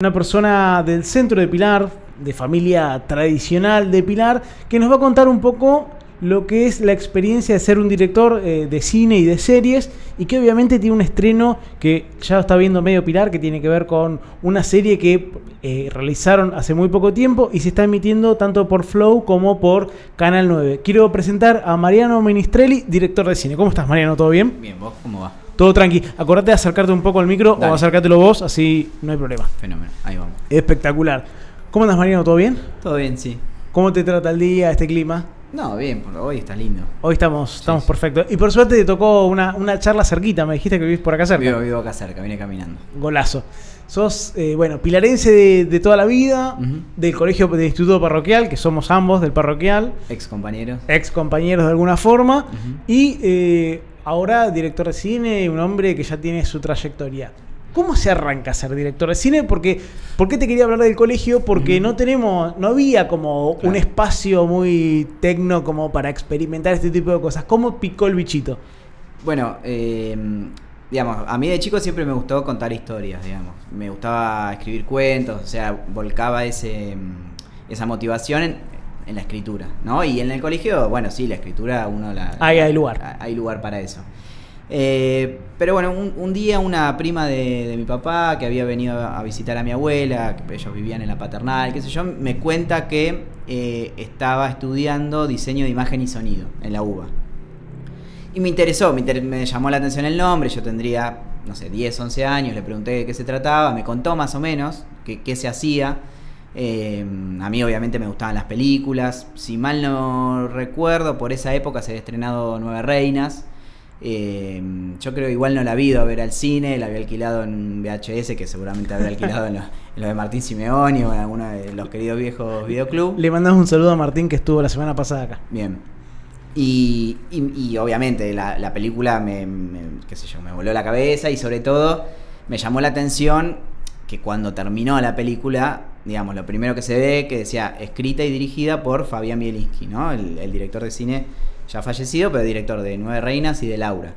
Una persona del centro de Pilar, de familia tradicional de Pilar, que nos va a contar un poco lo que es la experiencia de ser un director de cine y de series, y que obviamente tiene un estreno que ya lo está viendo medio Pilar, que tiene que ver con una serie que realizaron hace muy poco tiempo y se está emitiendo tanto por Flow como por Canal 9. Quiero presentar a Mariano Ministrelli, director de cine. ¿Cómo estás, Mariano? ¿Todo bien? Bien, ¿vos cómo va? Todo tranqui. Acordate de acercarte un poco al micro. Dale. O acércatelo vos, así no hay problema. Fenómeno, ahí vamos. Espectacular. ¿Cómo andas, Mariano? ¿Todo bien? Todo bien, sí. ¿Cómo te trata el día, este clima? No, bien, por hoy está lindo. Hoy estamos Sí. perfectos. Y por suerte te tocó una charla cerquita. Me dijiste que vivís por acá cerca. Vivo acá cerca, vine caminando. Golazo. Sos, pilarense de toda la vida, del colegio, del instituto parroquial, que somos ambos del parroquial. Ex compañeros. Ex compañeros de alguna forma. Y ahora director de cine, un hombre que ya tiene su trayectoria. ¿Cómo se arranca a ser director de cine? ¿Por qué te quería hablar del colegio? Porque no había como un espacio muy tecno como para experimentar este tipo de cosas. ¿Cómo picó el bichito? Bueno, digamos, a mí de chico siempre me gustó contar historias, digamos. Me gustaba escribir cuentos, o sea, volcaba esa motivación en la escritura, ¿no? Y en el colegio, bueno, sí, la escritura Hay lugar. Hay lugar para eso. Pero bueno, un día una prima de mi papá que había venido a visitar a mi abuela, que ellos vivían en la paternal, qué sé yo, me cuenta que estaba estudiando diseño de imagen y sonido en la UBA. Y me interesó, me llamó la atención el nombre. Yo tendría, no sé, 10, 11 años, le pregunté de qué se trataba, me contó más o menos qué se hacía. A mí obviamente me gustaban las películas. Si mal no recuerdo, por esa época se había estrenado Nueve Reinas. Yo creo que igual no la había ido a ver al cine, la había alquilado en VHS, que seguramente había alquilado en lo de Martín Simeoni o en alguno de los queridos viejos videoclub. Le mandamos un saludo a Martín, que estuvo la semana pasada acá. Bien. Y obviamente la película me voló la cabeza, y sobre todo me llamó la atención que cuando terminó la película, digamos, lo primero que se ve, que decía escrita y dirigida por Fabián Bielinski, ¿no? El director de cine ya fallecido, pero director de Nueve Reinas y de Laura.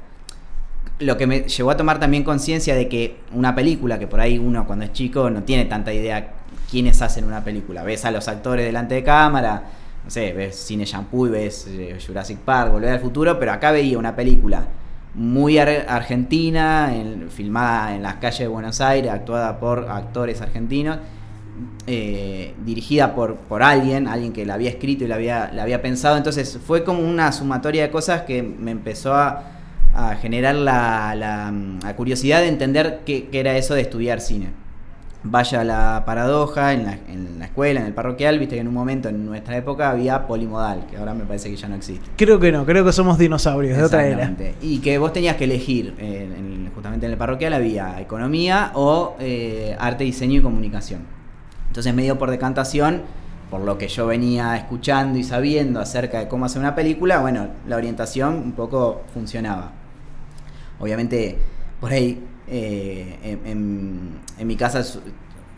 Lo que me llevó a tomar también conciencia de que una película, que por ahí uno cuando es chico no tiene tanta idea quiénes hacen una película. Ves a los actores delante de cámara, no sé, ves Cine Shampoo y ves Jurassic Park, Volver al Futuro, pero acá veía una película muy argentina, filmada en las calles de Buenos Aires, actuada por actores argentinos, dirigida por alguien que la había escrito y la había pensado. Entonces fue como una sumatoria de cosas que me empezó a generar la curiosidad de entender qué era eso de estudiar cine. Vaya la paradoja, en la escuela, en el parroquial, viste que en un momento en nuestra época había polimodal, que ahora me parece que ya no existe. Creo que no, creo que somos dinosaurios de otra era. Y que vos tenías que elegir, justamente en el parroquial había economía o arte, diseño y comunicación. Entonces, medio por decantación, por lo que yo venía escuchando y sabiendo acerca de cómo hacer una película, bueno, la orientación un poco funcionaba. Obviamente, por ahí, en mi casa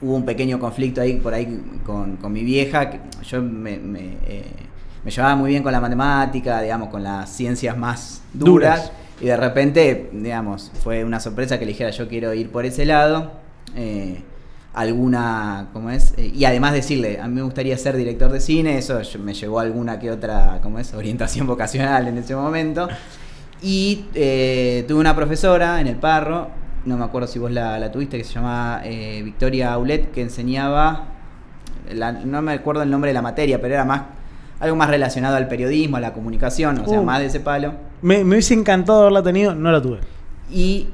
hubo un pequeño conflicto ahí por ahí con mi vieja. Yo me llevaba muy bien con la matemática, digamos, con las ciencias más duras. Y de repente, digamos, fue una sorpresa que le dijera yo quiero ir por ese lado. Y además decirle, a mí me gustaría ser director de cine. Eso me llevó a alguna que otra, orientación vocacional en ese momento. Y tuve una profesora en el Parro, no me acuerdo si vos la tuviste, que se llamaba Victoria Aulet, que enseñaba, no me acuerdo el nombre de la materia, pero era algo más relacionado al periodismo, a la comunicación, o sea, más de ese palo. Me hubiese encantado haberla tenido, no la tuve. Y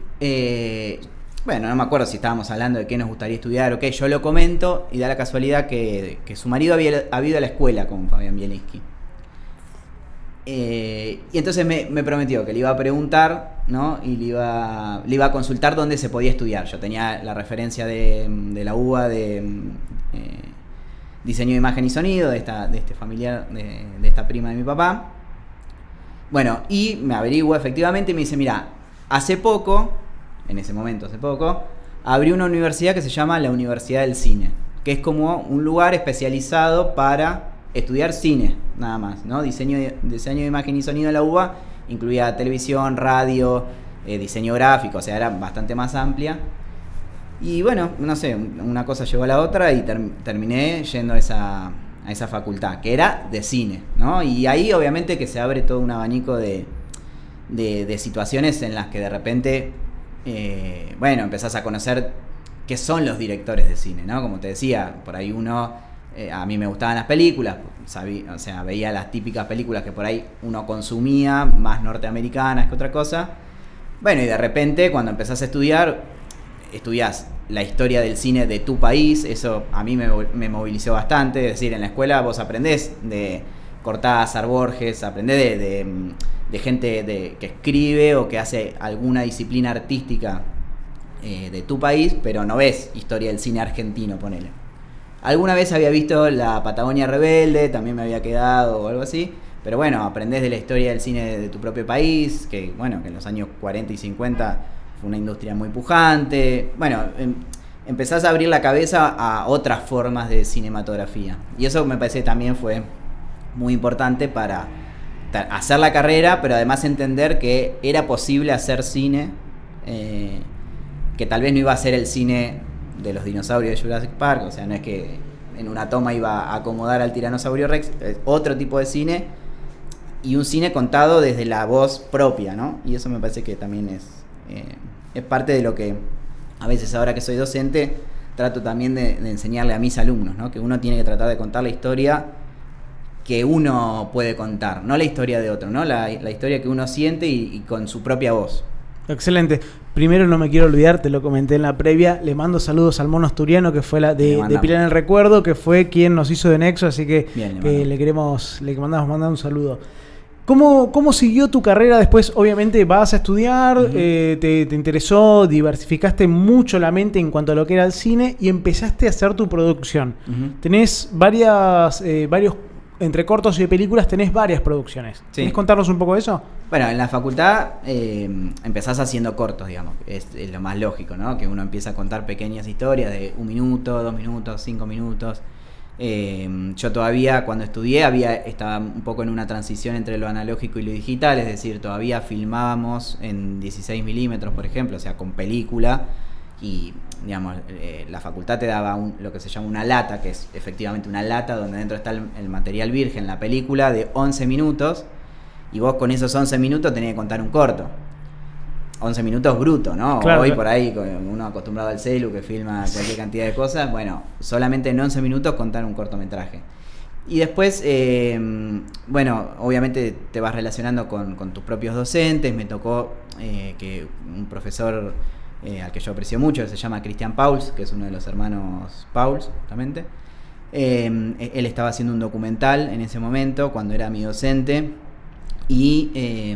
bueno, no me acuerdo si estábamos hablando de qué nos gustaría estudiar o qué, yo lo comento y da la casualidad que su marido había ido a la escuela con Fabián Bielinski. Y entonces me prometió que le iba a preguntar, ¿no? Y le iba a consultar dónde se podía estudiar. Yo tenía la referencia de la UBA de diseño de imagen y sonido, de este familiar, de esta prima de mi papá. Bueno, y me averigua efectivamente y me dice, mira, hace poco, abrió una universidad que se llama la Universidad del Cine, que es como un lugar especializado para estudiar cine, nada más, ¿no? Diseño de imagen y sonido de la UBA incluía televisión, radio, diseño gráfico, o sea, era bastante más amplia. Y bueno, no sé, una cosa llevó a la otra y terminé yendo a esa facultad, que era de cine, ¿no? Y ahí obviamente que se abre todo un abanico de situaciones en las que de repente, bueno, empezás a conocer qué son los directores de cine, ¿no? Como te decía, por ahí a mí me gustaban las películas, veía las típicas películas que por ahí uno consumía, más norteamericanas que otra cosa. Bueno, y de repente cuando empezás a estudiás la historia del cine de tu país, eso a mí me movilizó bastante. Es decir, en la escuela vos aprendés de Cortázar, Borges, aprendés de gente que escribe o que hace alguna disciplina artística de tu país, pero no ves historia del cine argentino, ponele. Alguna vez había visto La Patagonia Rebelde, también me había quedado o algo así, pero bueno, aprendés de la historia del cine de tu propio país, que bueno, que en los años 40 y 50 fue una industria muy pujante. Bueno, empezás a abrir la cabeza a otras formas de cinematografía, y eso me parece también fue muy importante para hacer la carrera, pero además entender que era posible hacer cine, que tal vez no iba a ser el cine de los dinosaurios de Jurassic Park, o sea, no es que en una toma iba a acomodar al tiranosaurio Rex, es otro tipo de cine, y un cine contado desde la voz propia, ¿no? Y eso me parece que también es parte de lo que a veces ahora que soy docente trato también de enseñarle a mis alumnos, ¿no? Que uno tiene que tratar de contar la historia que uno puede contar, no la historia de otro, ¿no? La historia que uno siente y con su propia voz. Excelente. Primero, no me quiero olvidar, te lo comenté en la previa, le mando saludos al Mono Asturiano, que fue de Pilar en el Recuerdo, que fue quien nos hizo de Nexo, así que bien, le mandamos mandar un saludo. ¿Cómo siguió tu carrera después? Obviamente vas a estudiar, te interesó, diversificaste mucho la mente en cuanto a lo que era el cine y empezaste a hacer tu producción. Tenés varios, entre cortos y de películas, tenés varias producciones. Sí. ¿Querés contarnos un poco de eso? Bueno, en la facultad empezás haciendo cortos, digamos. Es lo más lógico, ¿no? Que uno empieza a contar pequeñas historias de 1 minuto, 2 minutos, 5 minutos. Yo todavía, cuando estudié, estaba un poco en una transición entre lo analógico y lo digital, es decir, todavía filmábamos en 16 milímetros, por ejemplo, o sea, con película. Y, digamos, la facultad te daba lo que se llama una lata, que es efectivamente una lata donde dentro está el material virgen, la película, de 11 minutos, y vos con esos 11 minutos tenés que contar un corto. 11 minutos bruto, ¿no? Claro, hoy por ahí, uno acostumbrado al celu que filma cualquier cantidad de cosas, bueno, solamente en 11 minutos contar un cortometraje. Y después, bueno, obviamente te vas relacionando con tus propios docentes. Me tocó que un profesor al que yo aprecio mucho, se llama Cristian Pauls, que es uno de los hermanos Pauls, justamente. Él estaba haciendo un documental en ese momento, cuando era mi docente, y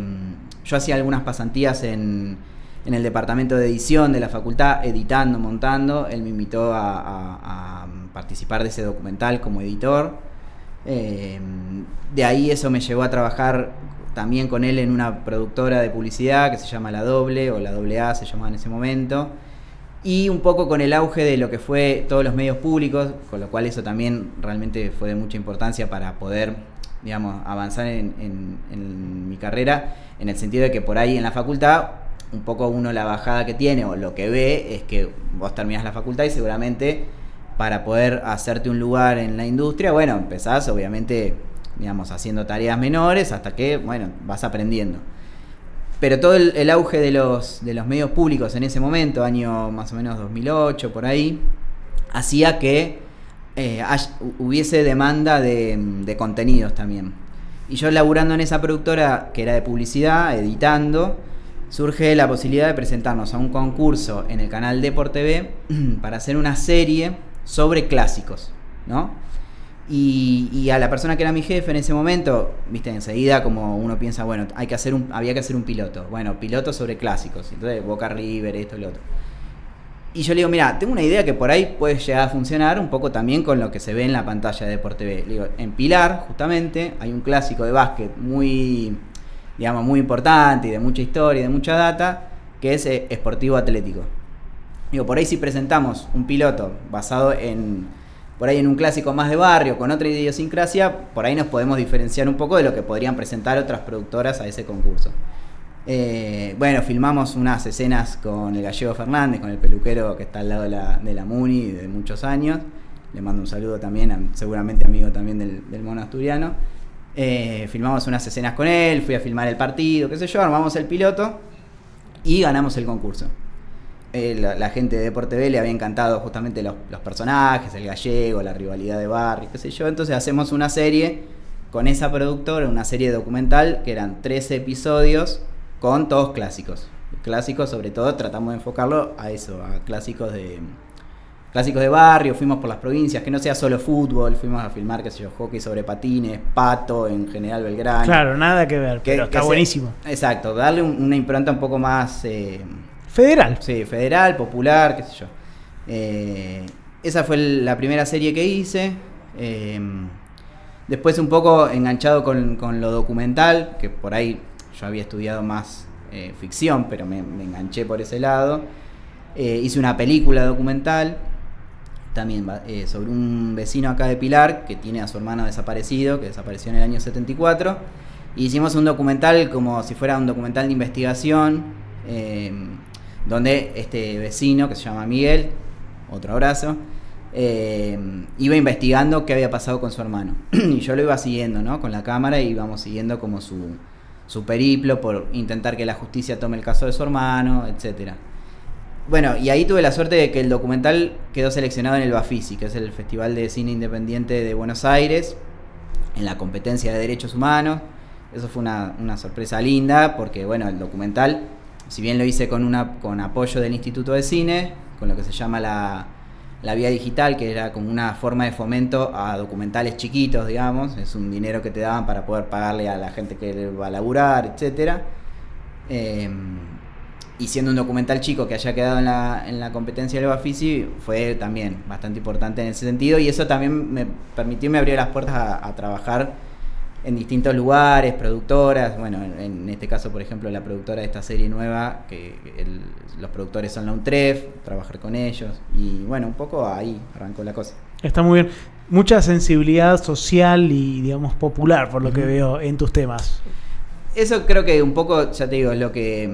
yo hacía algunas pasantías en el departamento de edición de la facultad, editando, montando. Él me invitó a participar de ese documental como editor. De ahí eso me llevó a trabajar también con él en una productora de publicidad que se llama La Doble, o La Doble A se llamaba en ese momento, y un poco con el auge de lo que fue todos los medios públicos, con lo cual eso también realmente fue de mucha importancia para poder, digamos, avanzar en mi carrera, en el sentido de que por ahí en la facultad, un poco uno la bajada que tiene o lo que ve es que vos terminás la facultad y seguramente para poder hacerte un lugar en la industria, bueno, empezás obviamente, digamos, haciendo tareas menores hasta que, bueno, vas aprendiendo. Pero todo el auge de los medios públicos en ese momento, año más o menos 2008, por ahí, hacía que hubiese demanda de contenidos también. Y yo laburando en esa productora que era de publicidad, editando, surge la posibilidad de presentarnos a un concurso en el canal Depor TV para hacer una serie sobre clásicos, ¿no? Y a la persona que era mi jefe en ese momento, viste, enseguida como uno piensa, bueno, había que hacer un piloto. Bueno, piloto sobre clásicos. Entonces, Boca River, esto y lo otro. Y yo le digo, mira, tengo una idea que por ahí puede llegar a funcionar un poco también con lo que se ve en la pantalla de Depor TV. Le digo, en Pilar, justamente, hay un clásico de básquet muy, digamos, muy importante y de mucha historia y de mucha data, que es Sportivo Atlético. Digo, por ahí si presentamos un piloto basado por ahí en un clásico más de barrio, con otra idiosincrasia, por ahí nos podemos diferenciar un poco de lo que podrían presentar otras productoras a ese concurso. Bueno, filmamos unas escenas con el Gallego Fernández, con el peluquero que está al lado de la Muni de muchos años. Le mando un saludo también, seguramente amigo también del mono asturiano. Filmamos unas escenas con él, fui a filmar el partido, qué sé yo, armamos el piloto y ganamos el concurso. La gente de Deporte B le había encantado justamente los personajes, el gallego, la rivalidad de barrio, qué sé yo. Entonces hacemos una serie con esa productora, una serie documental que eran 13 episodios con todos clásicos. Clásicos, sobre todo, tratamos de enfocarlo a eso, a clásicos de barrio. Fuimos por las provincias, que no sea solo fútbol, fuimos a filmar, qué sé yo, hockey sobre patines, Pato, en General Belgrano. Claro, nada que ver, pero está buenísimo. Exacto, darle una impronta un poco más... federal. Sí, federal, popular, qué sé yo. Esa fue la primera serie que hice. Después un poco enganchado con lo documental, que por ahí yo había estudiado más ficción, pero me enganché por ese lado. Hice una película documental, también sobre un vecino acá de Pilar, que tiene a su hermano desaparecido, que desapareció en el año 74. Y hicimos un documental como si fuera un documental de investigación, donde este vecino, que se llama Miguel, otro abrazo, iba investigando qué había pasado con su hermano. Y yo lo iba siguiendo, ¿no? Con la cámara, y íbamos siguiendo como su periplo por intentar que la justicia tome el caso de su hermano, etcétera. Bueno, y ahí tuve la suerte de que el documental quedó seleccionado en el Bafisi, que es el Festival de Cine Independiente de Buenos Aires, en la competencia de Derechos Humanos. Eso fue una sorpresa linda, porque bueno, el documental, si bien lo hice con apoyo del Instituto de Cine, con lo que se llama la vía digital, que era como una forma de fomento a documentales chiquitos, digamos, es un dinero que te daban para poder pagarle a la gente que va a laburar, etcétera. Y siendo un documental chico que haya quedado en la competencia del Bafisi, fue también bastante importante en ese sentido, y eso también me abrió las puertas a trabajar en distintos lugares, productoras. Bueno, en este caso, por ejemplo, la productora de esta serie nueva, que los productores son la UNTREF, trabajar con ellos, y bueno, un poco ahí arrancó la cosa. Está muy bien. Mucha sensibilidad social y, digamos, popular, por lo que veo en tus temas. Eso creo que un poco, ya te digo, es lo que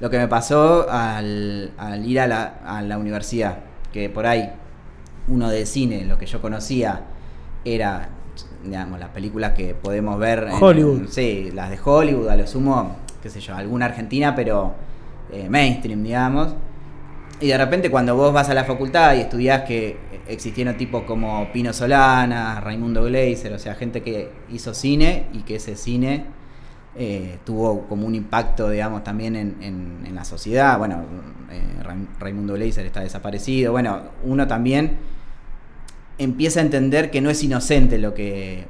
me pasó al ir a la universidad, que por ahí uno de cine, lo que yo conocía era, digamos, las películas que podemos ver Hollywood. Sí, las de Hollywood, a lo sumo, qué sé yo, alguna argentina, pero mainstream, digamos. Y de repente cuando vos vas a la facultad y estudiás que existieron tipos como Pino Solana, Raimundo Gleiser, o sea, gente que hizo cine y que ese cine tuvo como un impacto, digamos, también en la sociedad. Bueno, Raimundo Gleiser está desaparecido. Bueno, uno también empieza a entender que no es inocente lo que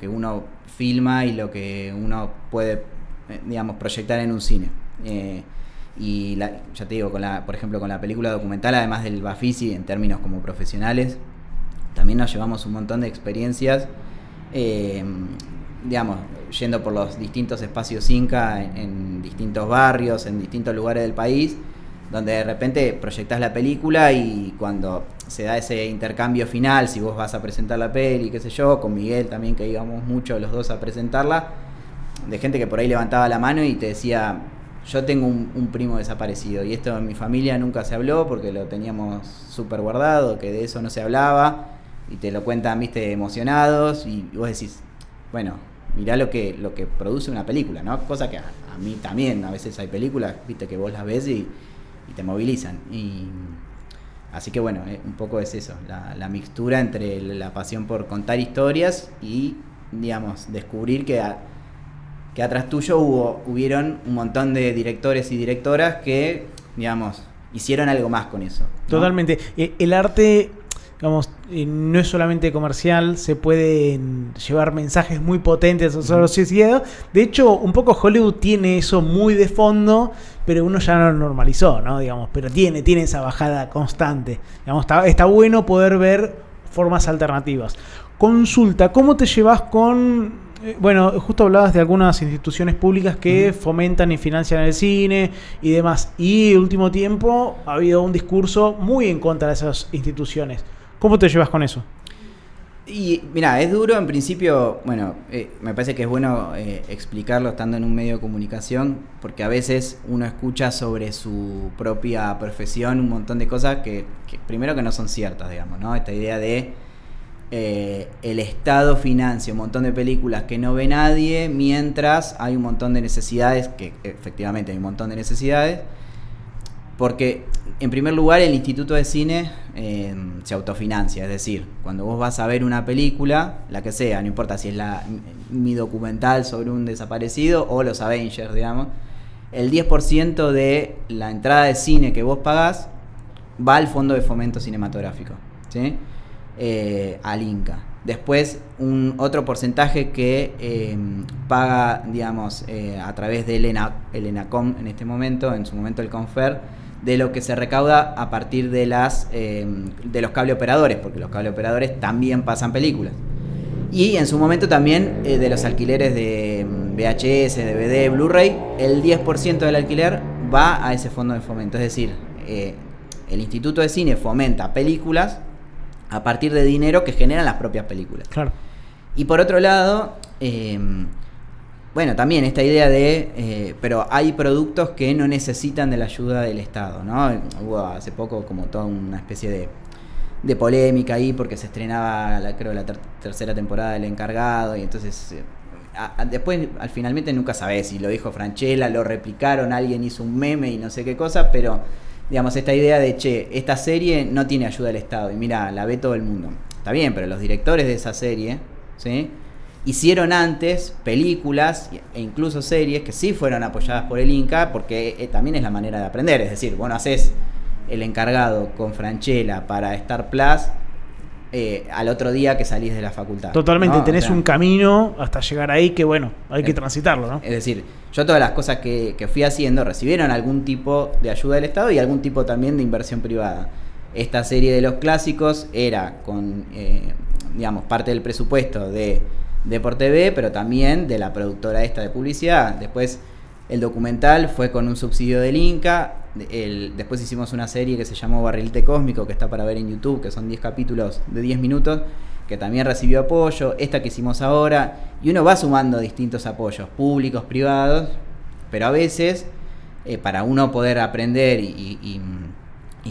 uno filma y lo que uno puede, digamos, proyectar en un cine. Y ya te digo, por ejemplo, con la película documental, además del Bafisi, en términos como profesionales, también nos llevamos un montón de experiencias, digamos, yendo por los distintos espacios Inca en distintos barrios, en distintos lugares del país, donde de repente proyectás la película y cuando se da ese intercambio final, si vos vas a presentar la peli, qué sé yo, con Miguel también, que íbamos mucho los dos a presentarla, de gente que por ahí levantaba la mano y te decía: yo tengo un primo desaparecido y esto en mi familia nunca se habló porque lo teníamos súper guardado, que de eso no se hablaba, y te lo cuentan, viste, emocionados, y vos decís, bueno, mirá lo que produce una película, ¿no? Cosa que a mí también, a veces hay películas, viste, que vos las ves y te movilizan. Y así que bueno, un poco es eso, la mixtura entre la pasión por contar historias y, digamos, descubrir que atrás tuyo hubieron un montón de directores y directoras que, digamos, hicieron algo más con eso, ¿no? Totalmente. El arte, digamos, no es solamente comercial, se pueden llevar mensajes muy potentes a la sociedad. De hecho, un poco Hollywood tiene eso muy de fondo, pero uno ya no lo normalizó, ¿no? Digamos, pero tiene esa bajada constante. Digamos, está bueno poder ver formas alternativas. Consulta, ¿cómo te llevas con... Bueno, justo hablabas de algunas instituciones públicas que fomentan y financian el cine y demás, y último tiempo ha habido un discurso muy en contra de esas instituciones. ¿Cómo te llevas con eso? Y mira, es duro en principio, bueno, me parece que es bueno explicarlo estando en un medio de comunicación, porque a veces uno escucha sobre su propia profesión un montón de cosas que primero que no son ciertas, digamos, ¿no? Esta idea de el Estado financia un montón de películas que no ve nadie, mientras hay un montón de necesidades, que efectivamente hay un montón de necesidades, porque en primer lugar el Instituto de Cine se autofinancia, es decir, cuando vos vas a ver una película, la que sea, no importa si es mi documental sobre un desaparecido o los Avengers, digamos, el 10% de la entrada de cine que vos pagás va al Fondo de Fomento Cinematográfico, ¿sí? Al Inca. Después otro porcentaje que paga, digamos, a través del ENACOM en este momento, en su momento el CONFER, de lo que se recauda a partir de los cable operadores, porque los cable operadores también pasan películas. Y en su momento también de los alquileres de VHS, DVD, Blu-ray, el 10% del alquiler va a ese fondo de fomento. Es decir, el Instituto de Cine fomenta películas a partir de dinero que generan las propias películas. Claro. Y por otro lado, bueno, también esta idea de, pero hay productos que no necesitan de la ayuda del Estado, ¿no? Hubo hace poco como toda una especie de polémica ahí porque se estrenaba, creo, la tercera temporada del Encargado, y entonces después finalmente nunca sabés si lo dijo Francella, lo replicaron, alguien hizo un meme y no sé qué cosa, pero digamos, esta idea de, esta serie no tiene ayuda del Estado, y mira, la ve todo el mundo. Está bien, pero los directores de esa serie, ¿sí?, hicieron antes películas e incluso series que sí fueron apoyadas por el Inca, porque también es la manera de aprender. Es decir, bueno, haces El Encargado con Francella para Star Plus al otro día que salís de la facultad. Totalmente, ¿no? tenés, o sea, un camino hasta llegar ahí que, bueno, hay que transitarlo, ¿no? Es decir, yo todas las cosas que fui haciendo recibieron algún tipo de ayuda del Estado y algún tipo también de inversión privada. Esta serie de los clásicos era con, digamos, parte del presupuesto de Por TV, pero también de la productora esta de publicidad. Después el documental fue con un subsidio del Inca. Después hicimos una serie que se llamó Barrilete Cósmico, que está para ver en YouTube, que son 10 capítulos de 10 minutos, que también recibió apoyo. Esta que hicimos ahora, y uno va sumando distintos apoyos, públicos, privados, pero a veces, para uno poder aprender y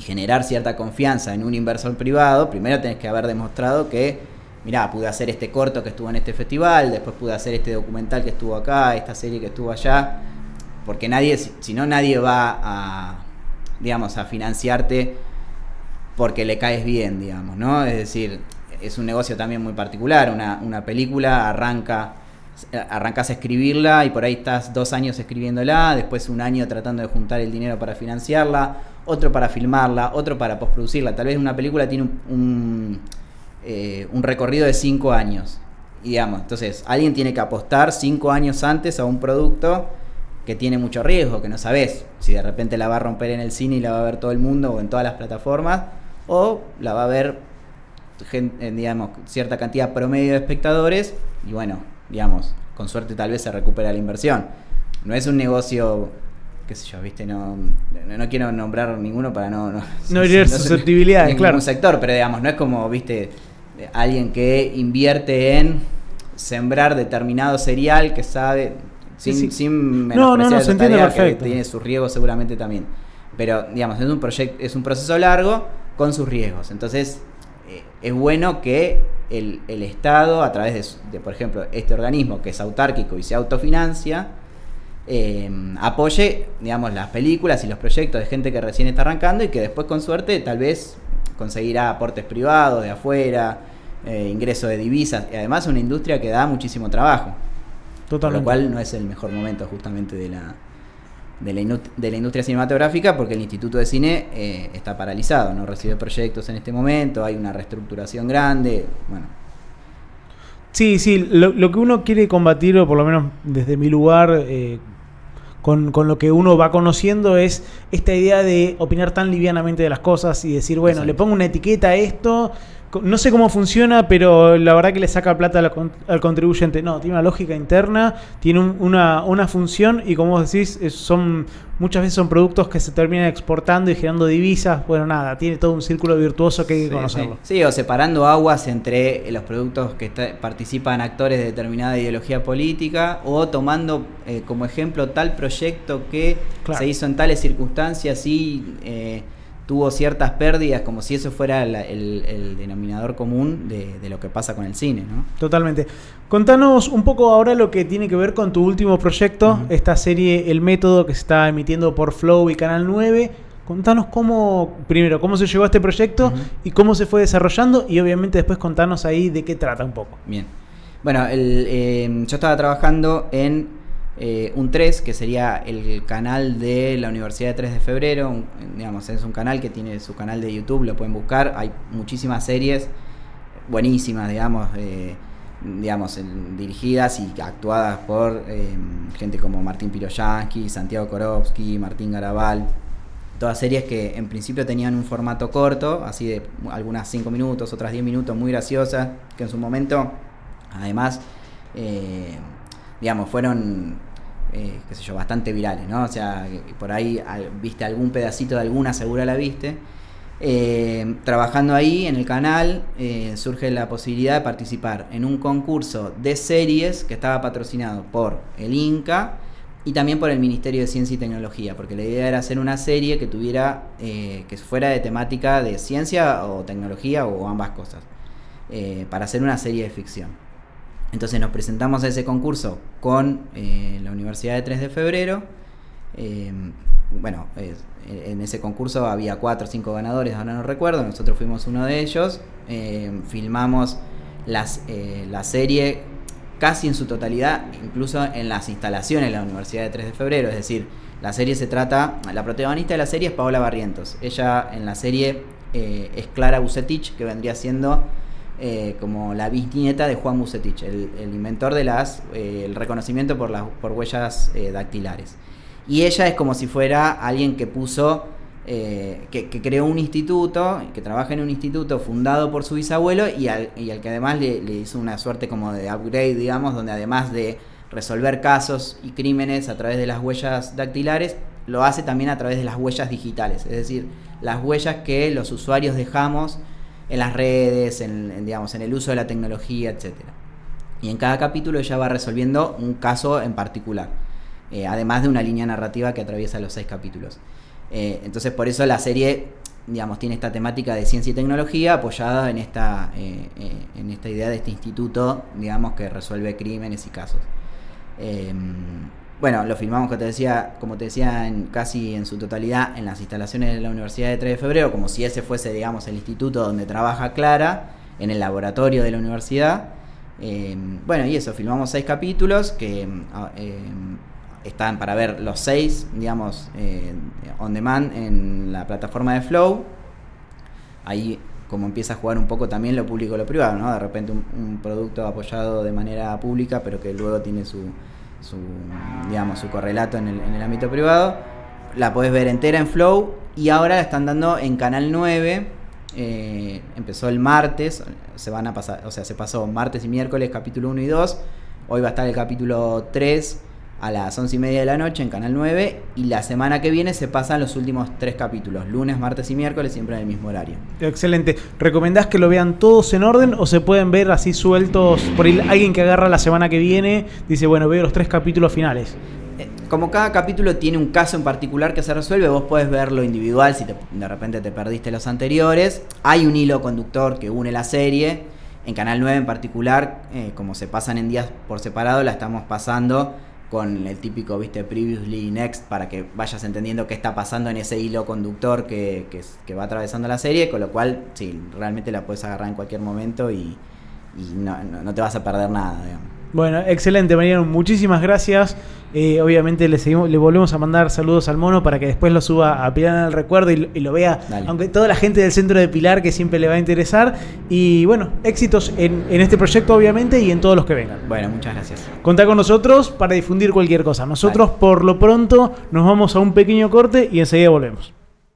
generar cierta confianza en un inversor privado, primero tenés que haber demostrado que mirá, pude hacer este corto que estuvo en este festival, después pude hacer este documental que estuvo acá, esta serie que estuvo allá, porque nadie, si no, nadie va a, digamos, a financiarte porque le caes bien, digamos, ¿no? Es decir, es un negocio también muy particular. Una película arrancás a escribirla y por ahí estás 2 años escribiéndola, después 1 año tratando de juntar el dinero para financiarla, otro para filmarla, otro para postproducirla. Tal vez una película tiene un recorrido de 5 años, y digamos, entonces alguien tiene que apostar 5 años antes a un producto que tiene mucho riesgo, que no sabes si de repente la va a romper en el cine y la va a ver todo el mundo o en todas las plataformas, o la va a ver digamos, cierta cantidad promedio de espectadores, y bueno, digamos, con suerte tal vez se recupera la inversión. No es un negocio, qué sé yo, viste, no quiero nombrar ninguno para no herir susceptibilidades, claro. Un sector, pero digamos, no es como, viste, alguien que invierte en sembrar determinado cereal que sabe, sin menospreciar se entiende perfecto, que tiene sus riesgos seguramente también. Pero, digamos, es un proceso largo con sus riesgos. Entonces, es bueno que el Estado, a través de, por ejemplo, este organismo que es autárquico y se autofinancia, apoye, digamos, las películas y los proyectos de gente que recién está arrancando y que después, con suerte, tal vez conseguirá aportes privados de afuera, ingreso de divisas, y además una industria que da muchísimo trabajo. Totalmente. Por lo cual no es el mejor momento justamente de la industria cinematográfica, porque el Instituto de Cine está paralizado, no recibe proyectos en este momento, hay una reestructuración grande, bueno. Sí, lo que uno quiere combatir, o por lo menos desde mi lugar, con lo que uno va conociendo, es esta idea de opinar tan livianamente de las cosas y decir, bueno, le pongo una etiqueta a esto, no sé cómo funciona, pero la verdad que le saca plata al contribuyente. No, tiene una lógica interna, tiene una función y como vos decís, muchas veces son productos que se terminan exportando y generando divisas. Bueno, nada, tiene todo un círculo virtuoso que hay que conocerlo. Sí, o separando aguas entre los productos que participan actores de determinada ideología política, o tomando como ejemplo tal proyecto que se hizo en tales circunstancias y tuvo ciertas pérdidas, como si eso fuera el denominador común de lo que pasa con el cine, ¿no? Totalmente. Contanos un poco ahora lo que tiene que ver con tu último proyecto, esta serie El Método, que se está emitiendo por Flow y Canal 9. Contanos cómo se llegó a este proyecto y cómo se fue desarrollando, y obviamente después contanos ahí de qué trata un poco. Bien. Bueno, yo estaba trabajando en un 3, que sería el canal de la Universidad de 3 de Febrero, digamos, es un canal que tiene su canal de YouTube, lo pueden buscar, hay muchísimas series buenísimas, digamos, dirigidas y actuadas por gente como Martín Piroyansky, Santiago Korowski, Martín Garabal, todas series que en principio tenían un formato corto, así de algunas 5 minutos, otras 10 minutos, muy graciosas, que en su momento, además, digamos, fueron qué sé yo, bastante virales, ¿no? O sea, por ahí viste algún pedacito de alguna, seguro la viste. Trabajando ahí en el canal, surge la posibilidad de participar en un concurso de series que estaba patrocinado por el INCA y también por el Ministerio de Ciencia y Tecnología, porque la idea era hacer una serie que tuviera, que fuera de temática de ciencia o tecnología o ambas cosas, para hacer una serie de ficción. Entonces nos presentamos a ese concurso con la Universidad de 3 de Febrero. En ese concurso había 4 o 5 ganadores, ahora no recuerdo, nosotros fuimos uno de ellos. Filmamos la serie casi en su totalidad, incluso en las instalaciones de la Universidad de 3 de Febrero. Es decir, la protagonista de la serie es Paola Barrientos. Ella en la serie es Clara Bucetich, que vendría siendo como la bisnieta de Juan Bucetich, el inventor de el reconocimiento por huellas dactilares. Y ella es como si fuera alguien que puso, que creó un instituto, que trabaja en un instituto fundado por su bisabuelo y al que además le hizo una suerte como de upgrade, digamos, donde además de resolver casos y crímenes a través de las huellas dactilares, lo hace también a través de las huellas digitales, es decir, las huellas que los usuarios dejamos en las redes, en el uso de la tecnología, etc. Y en cada capítulo ella va resolviendo un caso en particular, además de una línea narrativa que atraviesa los 6 capítulos. Entonces por eso la serie, digamos, tiene esta temática de ciencia y tecnología apoyada en esta idea de este instituto, digamos, que resuelve crímenes y casos. Bueno, lo filmamos, como te decía, casi en su totalidad en las instalaciones de la Universidad de 3 de Febrero, como si ese fuese, digamos, el instituto donde trabaja Clara, en el laboratorio de la universidad. Y eso, filmamos 6 capítulos que están para ver los 6, digamos, on demand en la plataforma de Flow. Ahí como empieza a jugar un poco también lo público y lo privado, ¿no? De repente un producto apoyado de manera pública, pero que luego tiene su correlato en el ámbito privado. La podés ver entera en Flow y ahora la están dando en Canal 9. Empezó el martes, se pasó martes y miércoles capítulo 1 y 2. Hoy va a estar el capítulo 3 a las 11:30 de la noche en Canal 9, y la semana que viene se pasan los últimos 3 capítulos, lunes, martes y miércoles, siempre en el mismo horario. Excelente. ¿Recomendás que lo vean todos en orden o se pueden ver así sueltos? Por ahí alguien que agarra la semana que viene dice, bueno, veo los 3 capítulos finales. Como cada capítulo tiene un caso en particular que se resuelve, vos podés verlo individual si de repente te perdiste los anteriores. Hay un hilo conductor que une la serie. En Canal 9 en particular, como se pasan en días por separado, la estamos pasando con el típico, previously next, para que vayas entendiendo qué está pasando en ese hilo conductor que va atravesando la serie, con lo cual, sí, realmente la puedes agarrar en cualquier momento y no te vas a perder nada, digamos. Bueno, excelente, Mariano, muchísimas gracias. Obviamente le volvemos a mandar saludos al Mono para que después lo suba a Pilar en el Recuerdo y lo vea. Dale. Aunque toda la gente del centro de Pilar, que siempre le va a interesar. Y bueno, éxitos en este proyecto obviamente y en todos los que vengan. Bueno, muchas gracias. Contá con nosotros para difundir cualquier cosa. Nosotros, Dale, por lo pronto nos vamos a un pequeño corte y enseguida volvemos.